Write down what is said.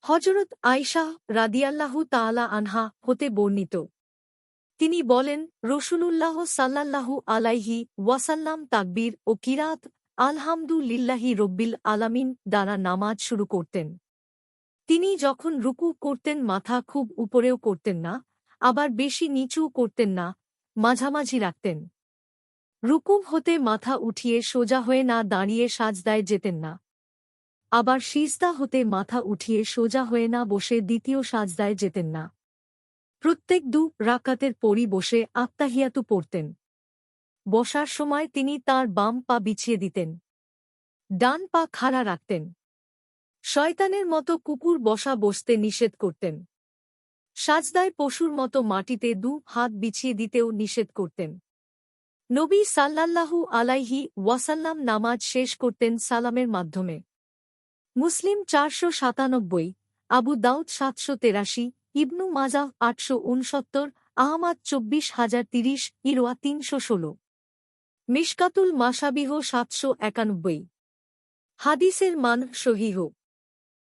হযরত আয়েশা রাদিয়াল্লাহু তাআলা আনহা হতে বর্ণিত, তিনি বলেন, রাসূলুল্লাহ সাল্লাল্লাহু আলাইহি ওয়াসাল্লাম তাকবীর ও কিরাত আলহামদুলিল্লাহি রব্বিল আলামিন দ্বারা নামাজ শুরু করতেন। তিনি যখন রুকু করতেন মাথা খুব উপরেও করতেন না, আবার বেশি নিচু করতেন না, মাঝামাঝি রাখতেন। রুকু হতে মাথা উঠিয়ে সোজা হয়ে না দাঁড়িয়ে সাজদায় যেতেন না। আবার সিজদা হতে মাথা উঠিয়ে সোজা হয়ে না বসে দ্বিতীয় সাজদায় যেতেন না। প্রত্যেক রাকাতের পরই বসে আত্তাহিয়াতু পড়তেন। বসার সময় তিনি তাঁর বাম পা বিছিয়ে দিতেন, ডান পা খাড়া রাখতেন। শয়তানের মতো কুকুর বসতে নিষেধ করতেন। সাজদায় পশুর মতো মাটিতে হাত বিছিয়ে দিতেও নিষেধ করতেন। নবী সাল্লাল্লাহু আলাইহি ওয়াসাল্লাম নামাজ শেষ করতেন সালামের মাধ্যমে। মুসলিম ৪৯৭, আবু দাউদ ৭৮৩, ইবনু মাজাহ ৮৬৯, আহমাদ ২৪০৩০, ইরওয়া ৩১৬, মিশকাতুল মাশাবিহ ৭৯১। হাদিসের মান সহিহ।